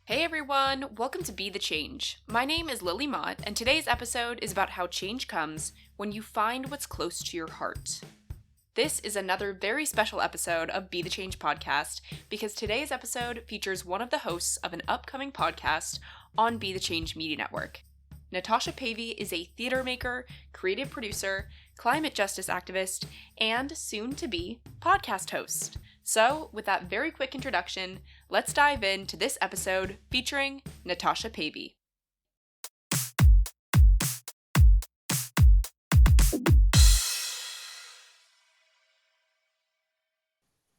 Hey everyone, welcome to Be the Change. My name is Lily Mott, and today's episode is about how change comes when you find what's close to your heart. This is another very special episode of Be the Change podcast because today's episode features one of the hosts of an upcoming podcast on Be the Change Media Network. Natasha Pavey is a theater maker, creative producer, climate justice activist, and soon to be podcast host. So, with that very quick introduction, let's dive into this episode featuring Natasha Pavey.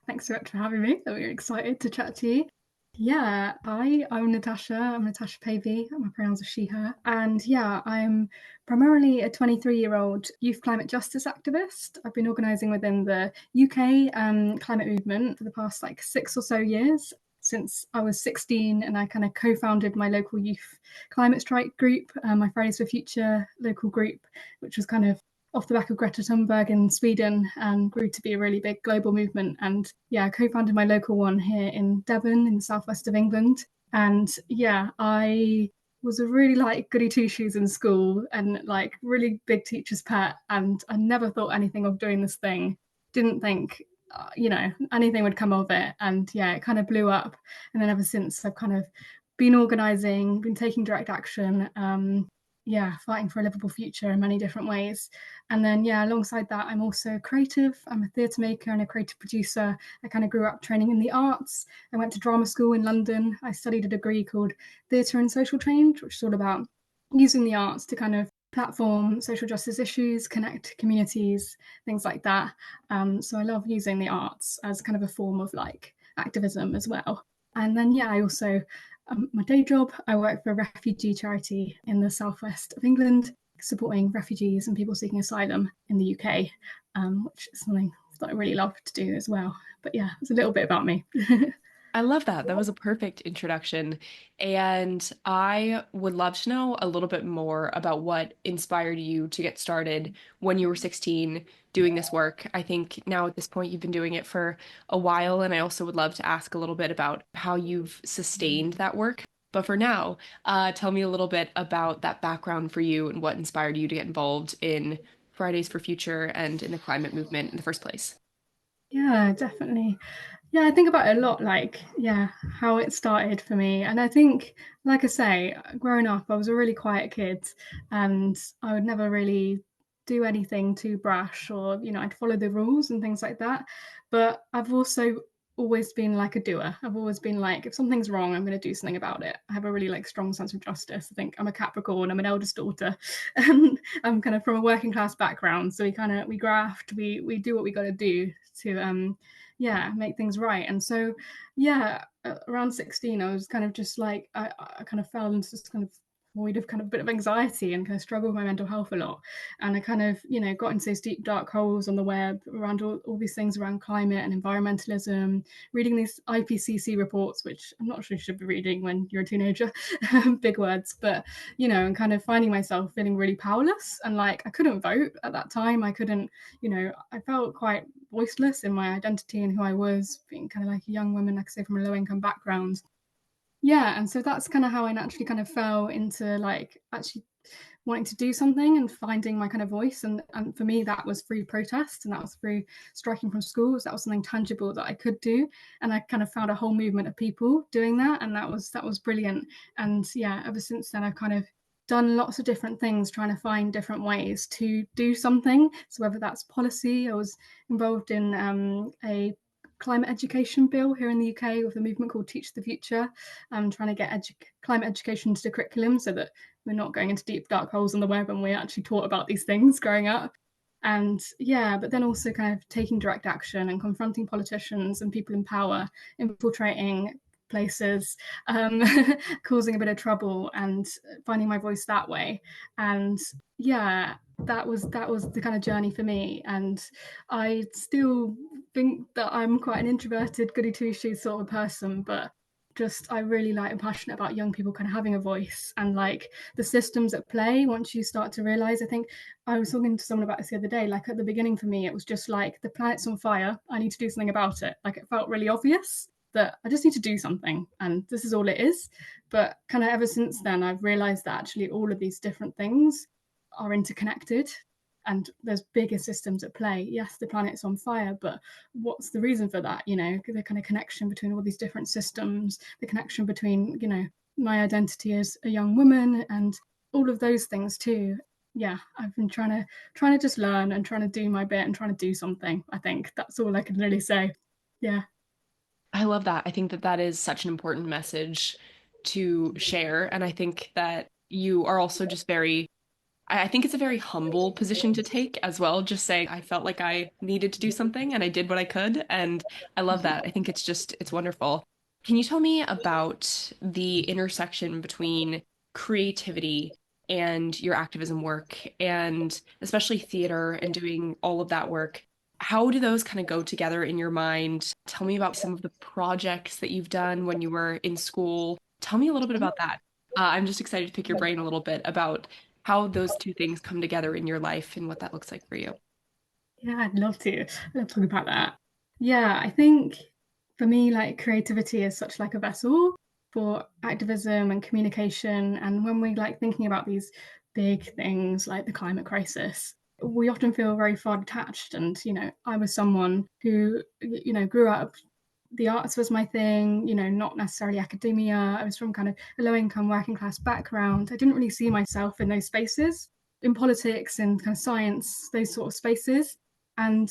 Thanks so much for having me. I'm really excited to chat to you. I'm Natasha. I'm Natasha Pavey. My pronouns are she, her. And I'm primarily a 23-year-old youth climate justice activist. I've been organising within the UK climate movement for the past 6 or so years, since I was 16, and I kind of co-founded my local youth climate strike group, my Fridays for Future local group, which was kind of off the back of Greta Thunberg in Sweden and grew to be a really big global movement. And I co-founded my local one here in Devon in the southwest of England. And I was a really goody two shoes in school and really big teacher's pet. And I never thought anything of doing this thing. Didn't think, anything would come of it. And it kind of blew up. And then ever since I've kind of been organising, been taking direct action, fighting for a livable future in many different ways. And then, alongside that, I'm also creative. I'm a theatre maker and a creative producer. I kind of grew up training in the arts. I went to drama school in London. I studied a degree called Theatre and Social Change, which is all about using the arts to kind of platform social justice issues, connect communities, things like that. So I love using the arts as kind of a form of activism as well. And then, I also my day job, I work for a refugee charity in the southwest of England, supporting refugees and people seeking asylum in the UK, which is something that I really love to do as well. But it's a little bit about me. I love that. That was a perfect introduction. And I would love to know a little bit more about what inspired you to get started when you were 16 doing this work. I think now at this point you've been doing it for a while, and I also would love to ask a little bit about how you've sustained that work. But for now, tell me a little bit about that background for you and what inspired you to get involved in Fridays for Future and in the climate movement in the first place. Yeah, definitely. I think about it a lot, how it started for me. And I think, like I say, growing up, I was a really quiet kid and I would never really do anything too brash or, I'd follow the rules and things like that. But I've also always been like a doer. I've always been like, if something's wrong, I'm going to do something about it. I have a really strong sense of justice. I think I'm a Capricorn, I'm an eldest daughter, and I'm kind of from a working class background. So we graft, we do what we got to do to make things right. And so around 16 I was kind of just I kind of fell into this kind of void of kind of a bit of anxiety and kind of struggled with my mental health a lot. And I kind of got into those deep dark holes on the web around all these things around climate and environmentalism, reading these IPCC reports, which I'm not sure you should be reading when you're a teenager. Big words. But and kind of finding myself feeling really powerless. And I couldn't vote at that time. I couldn't, I felt quite voiceless in my identity and who I was, being kind of like a young woman, like I say, from a low income background. And so that's kind of how I naturally kind of fell into actually wanting to do something and finding my kind of voice. And for me, that was through protest, and that was through striking from schools. That was something tangible that I could do. And I kind of found a whole movement of people doing that. And that was brilliant. And ever since then, I've kind of done lots of different things, trying to find different ways to do something. So whether that's policy, I was involved in a climate education bill here in the UK with a movement called Teach the Future. I'm trying to get climate education into the curriculum so that we're not going into deep dark holes on the web and we're actually taught about these things growing up. And but then also kind of taking direct action and confronting politicians and people in power, infiltrating places, causing a bit of trouble and finding my voice that way. And that was the kind of journey for me. And I still think that I'm quite an introverted, goody two shoes sort of person, but I really am passionate about young people kind of having a voice and the systems at play. Once you start to realize, I think I was talking to someone about this the other day, at the beginning for me, it was just the planet's on fire, I need to do something about it. It felt really obvious. that I just need to do something and this is all it is. But kind of ever since then, I've realized that actually all of these different things are interconnected and there's bigger systems at play. Yes, the planet's on fire, but what's the reason for that? You know, the kind of connection between all these different systems, the connection between, you know, my identity as a young woman and all of those things too. Yeah, I've been trying to just learn and trying to do my bit and trying to do something. I think that's all I can really say. Yeah. I love that. I think that that is such an important message to share. And I think that you are also just very, I think it's a very humble position to take as well. Just saying, I felt like I needed to do something and I did what I could. And I love that. I think it's just, it's wonderful. Can you tell me about the intersection between creativity and your activism work, and especially theater and doing all of that work? How do those kind of go together in your mind? Tell me about some of the projects that you've done when you were in school. Tell me a little bit about that. I'm just excited to pick your brain a little bit about how those two things come together in your life and what that looks like for you. Yeah, I'd love to. I'd love to talk about that. Yeah, I think for me, like creativity is such like a vessel for activism and communication. And when we like thinking about these big things like the climate crisis, we often feel very far detached. And, you know, I was someone who, you know, grew up, the arts was my thing, you know, not necessarily academia. I was from kind of a low income working class background. I didn't really see myself in those spaces, in politics and kind of science, those sort of spaces. And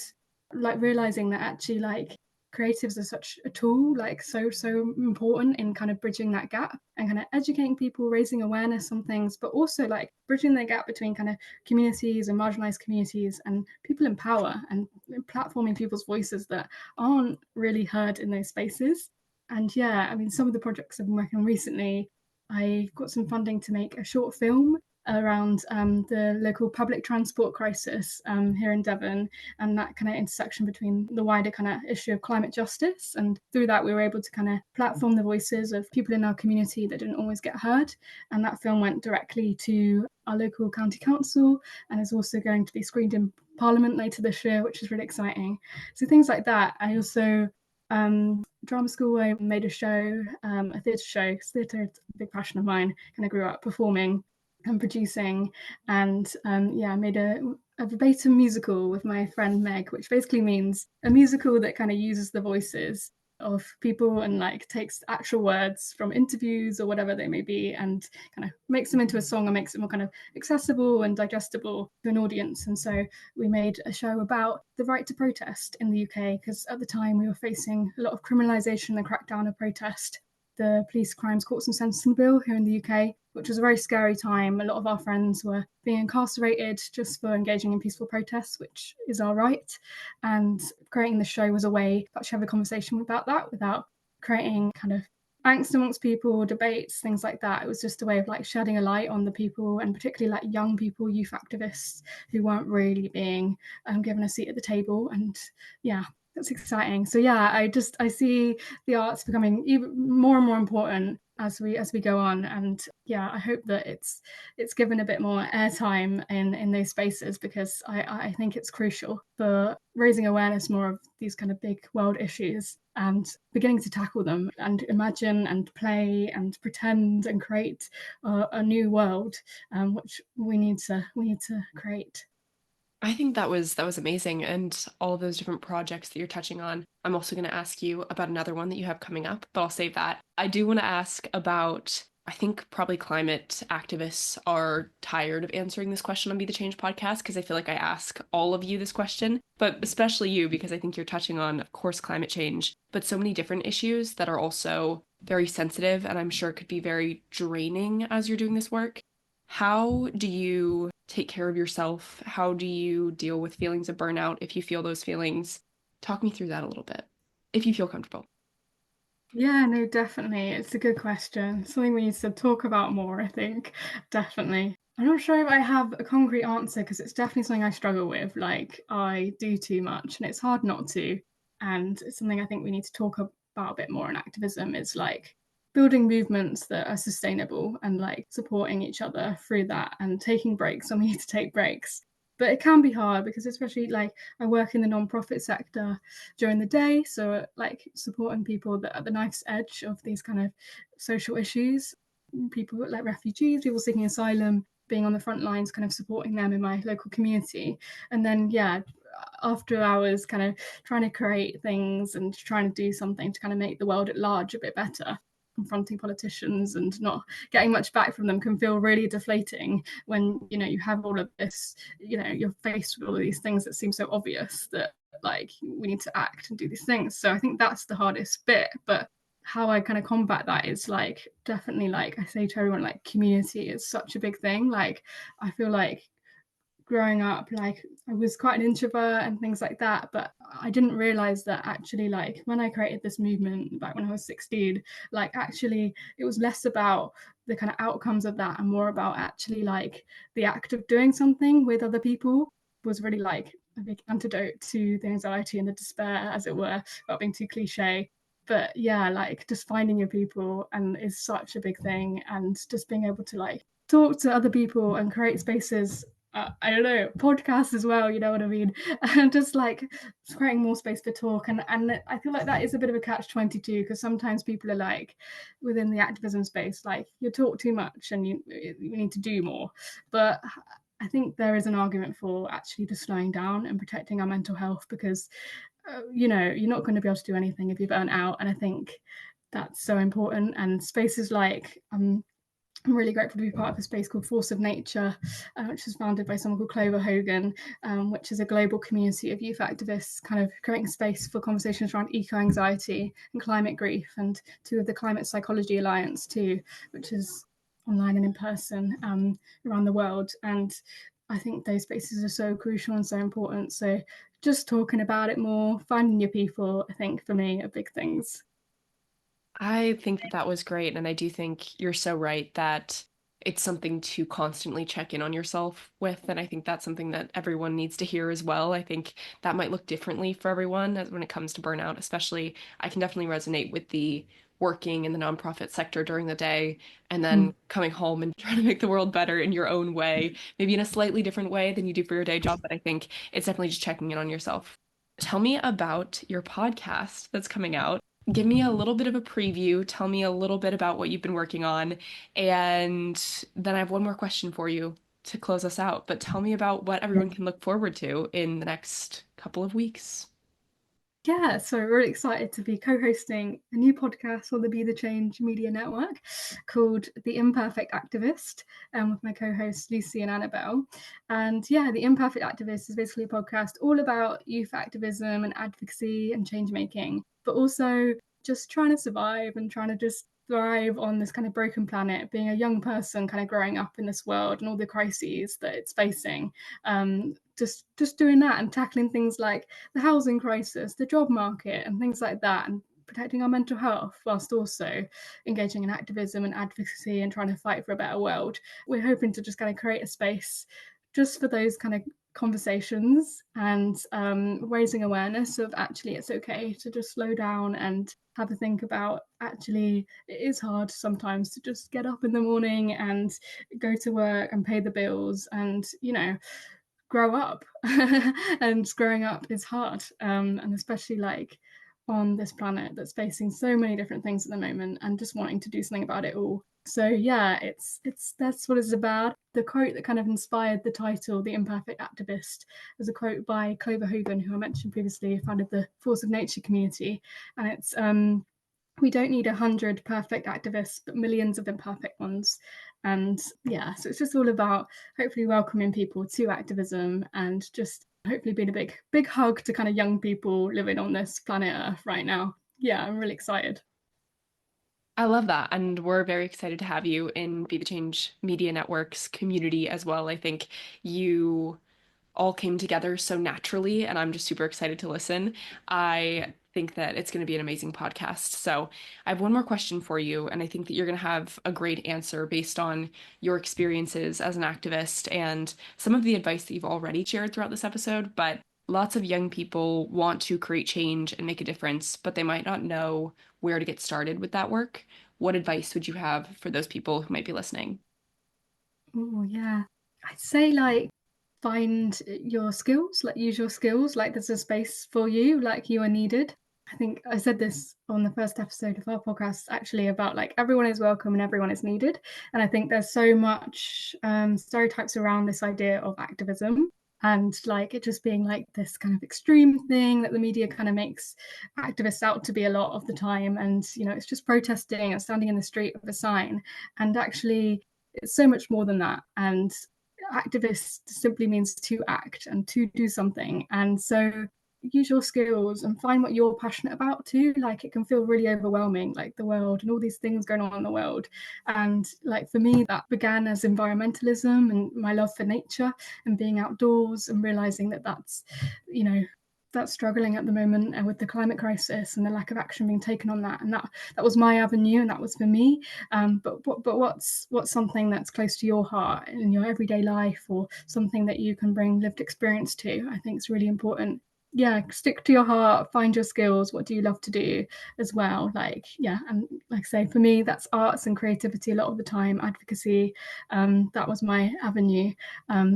like realizing that actually like creatives are such a tool, like so important in kind of bridging that gap and kind of educating people, raising awareness on things, but also like bridging the gap between kind of communities and marginalized communities and people in power and platforming people's voices that aren't really heard in those spaces. And yeah, I mean, some of the projects I've been working on recently, I got some funding to make a short film around the local public transport crisis here in Devon, and that kind of intersection between the wider kind of issue of climate justice. And through that, we were able to kind of platform the voices of people in our community that didn't always get heard. And that film went directly to our local county council and is also going to be screened in Parliament later this year, which is really exciting. So things like that. I also drama school, I made a show, a theatre show. Theatre is a big passion of mine. Kind of grew up performing and producing, and yeah, I made a verbatim musical with my friend Meg, which basically means a musical that kind of uses the voices of people and like takes actual words from interviews or whatever they may be and kind of makes them into a song and makes it more kind of accessible and digestible to an audience. And so we made a show about the right to protest in the UK, because at the time we were facing a lot of criminalisation and crackdown of protest, the Police Crimes Courts and Sentencing Bill here in the UK, which was a very scary time. A lot of our friends were being incarcerated just for engaging in peaceful protests, which is our right. And creating the show was a way to actually have a conversation about that without creating kind of angst amongst people, debates, things like that. It was just a way of like shedding a light on the people, and particularly like young people, youth activists who weren't really being given a seat at the table. And yeah, that's exciting. So yeah, I see the arts becoming even more and more important as we go on. And yeah, I hope that it's given a bit more airtime in those spaces, because I think it's crucial for raising awareness more of these kind of big world issues and beginning to tackle them and imagine and play and pretend and create a new world, which we need to create. I think that was amazing, and all of those different projects that you're touching on. I'm also going to ask you about another one that you have coming up, but I'll save that. I do want to ask about, I think probably climate activists are tired of answering this question on Be the Change podcast, because I feel like I ask all of you this question, but especially you, because I think you're touching on, of course, climate change, but so many different issues that are also very sensitive and I'm sure could be very draining as you're doing this work. How do you take care of yourself? How do you deal with feelings of burnout if you feel those feelings? Talk me through that a little bit, if you feel comfortable. Yeah, no, definitely. It's a good question. Something we need to talk about more, I think. Definitely. I'm not sure if I have a concrete answer, because it's definitely something I struggle with. Like, I do too much and it's hard not to. And it's something I think we need to talk about a bit more in activism, is like building movements that are sustainable and like supporting each other through that and taking breaks when we need to take breaks. But it can be hard because especially like I work in the non-profit sector during the day, so like supporting people that are at the knife's edge of these kind of social issues, people like refugees, people seeking asylum, being on the front lines, kind of supporting them in my local community. And then, yeah, after hours, kind of trying to create things and trying to do something to kind of make the world at large a bit better. Confronting politicians and not getting much back from them can feel really deflating when you have all of this, you're faced with all of these things that seem so obvious that like we need to act and do these things. So I think that's the hardest bit. But how I kind of combat that is like definitely, like I say to everyone, like community is such a big thing. Like I feel like growing up, like I was quite an introvert and things like that, but I didn't realize that actually, like when I created this movement back when I was 16, like actually it was less about the kind of outcomes of that and more about actually like the act of doing something with other people was really like a big antidote to the anxiety and the despair, as it were, without being too cliche. But yeah, like just finding your people and is such a big thing, and just being able to like talk to other people and create spaces, I don't know, podcasts as well, you know what I mean? And just like creating more space for talk. And I feel like that is a bit of a catch-22 because sometimes people are like within the activism space, like you talk too much and you need to do more. But I think there is an argument for actually just slowing down and protecting our mental health because, you're not going to be able to do anything if you're burnt out. And I think that's so important. And spaces like, I'm really grateful to be part of a space called Force of Nature, which was founded by someone called Clover Hogan, which is a global community of youth activists kind of creating space for conversations around eco-anxiety and climate grief, and to the Climate Psychology Alliance too, which is online and in person around the world. And I think those spaces are so crucial and so important. So just talking about it more, finding your people, I think for me are big things. I think that that was great. And I do think you're so right that it's something to constantly check in on yourself with. And I think that's something that everyone needs to hear as well. I think that might look differently for everyone as when it comes to burnout, especially I can definitely resonate with the working in the nonprofit sector during the day and then Mm. coming home and trying to make the world better in your own way, maybe in a slightly different way than you do for your day job. But I think it's definitely just checking in on yourself. Tell me about your podcast that's coming out. Give me a little bit of a preview. Tell me a little bit about what you've been working on. And then I have one more question for you to close us out. But tell me about what everyone can look forward to in the next couple of weeks. Yeah, so really excited to be co-hosting a new podcast on the Be the Change Media Network called The Imperfect Activist, with my co-hosts Lucy and Annabelle. And yeah, The Imperfect Activist is basically a podcast all about youth activism and advocacy and change making, but also just trying to survive and trying to just thrive on this kind of broken planet, being a young person kind of growing up in this world and all the crises that it's facing. Just doing that and tackling things like the housing crisis, the job market, and things like that, and protecting our mental health whilst also engaging in activism and advocacy and trying to fight for a better world. We're hoping to just kind of create a space just for those kind of conversations and raising awareness of actually it's okay to just slow down and have a think about actually it is hard sometimes to just get up in the morning and go to work and pay the bills and grow up. And growing up is hard, and especially like on this planet that's facing so many different things at the moment and just wanting to do something about it all. So yeah, it's that's what it's about. The quote that kind of inspired the title, The Imperfect Activist, was a quote by Clover Hogan, who I mentioned previously, founded the Force of Nature community. And it's we don't need 100 perfect activists, but millions of imperfect ones. And yeah, so it's just all about hopefully welcoming people to activism and just hopefully being a big hug to kind of young people living on this planet Earth right now. Yeah, I'm really excited. I love that. And we're very excited to have you in Be the Change Media Network's community as well. I think you all came together so naturally, and I'm just super excited to listen. I think that it's going to be an amazing podcast. So, I have one more question for you, and I think that you're going to have a great answer based on your experiences as an activist and some of the advice that you've already shared throughout this episode. But lots of young people want to create change and make a difference, but they might not know where to get started with that work. What advice would you have for those people who might be listening? Oh yeah, I'd say like find your skills, like use your skills, like there's a space for you, like you are needed. I think I said this on the first episode of our podcast actually about like everyone is welcome and everyone is needed. And I think there's so much stereotypes around this idea of activism and like it just being like this kind of extreme thing that the media kind of makes activists out to be a lot of the time. And, you know, it's just protesting and standing in the street with a sign. And actually, it's so much more than that. And activist simply means to act and to do something. And so use your skills and find what you're passionate about too. Like it can feel really overwhelming, like the world and all these things going on in the world. And like for me, that began as environmentalism and my love for nature and being outdoors and realizing that that's, you know, that's struggling at the moment and with the climate crisis and the lack of action being taken on that. And that was my avenue and that was for me. But what's something that's close to your heart in your everyday life or something that you can bring lived experience to? I think it's really important. Yeah, stick to your heart, find your skills. What do you love to do as well? Like, yeah, and like I say, for me, that's arts and creativity a lot of the time, advocacy. That was my avenue.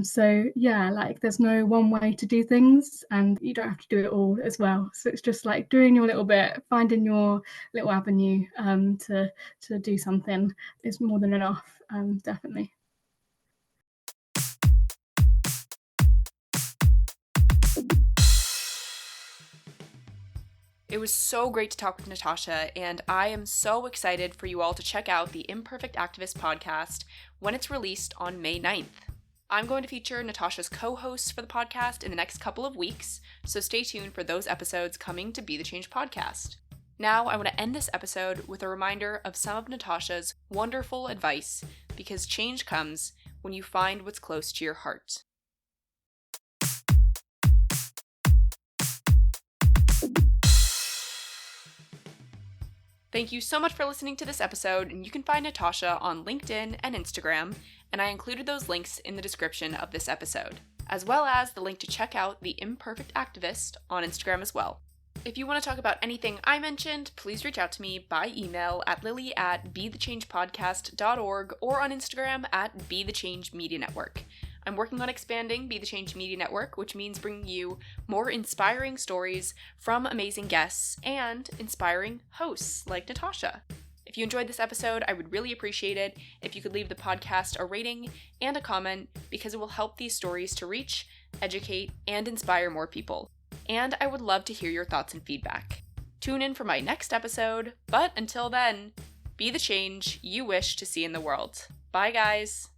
So yeah, like there's no one way to do things and you don't have to do it all as well. So it's just like doing your little bit, finding your little avenue to do something is more than enough, definitely. It was so great to talk with Natasha, and I am so excited for you all to check out the Imperfect Activist podcast when it's released on May 9th. I'm going to feature Natasha's co-hosts for the podcast in the next couple of weeks, so stay tuned for those episodes coming to Be the Change podcast. Now, I want to end this episode with a reminder of some of Natasha's wonderful advice, because change comes when you find what's close to your heart. Thank you so much for listening to this episode, and you can find Natasha on LinkedIn and Instagram, and I included those links in the description of this episode, as well as the link to check out the Imperfect Activist on Instagram as well. If you want to talk about anything I mentioned, please reach out to me by email at lily@bethechangepodcast.org or on Instagram at Be the Change Media Network. I'm working on expanding Be the Change Media Network, which means bringing you more inspiring stories from amazing guests and inspiring hosts like Natasha. If you enjoyed this episode, I would really appreciate it if you could leave the podcast a rating and a comment, because it will help these stories to reach, educate, and inspire more people. And I would love to hear your thoughts and feedback. Tune in for my next episode, but until then, be the change you wish to see in the world. Bye, guys!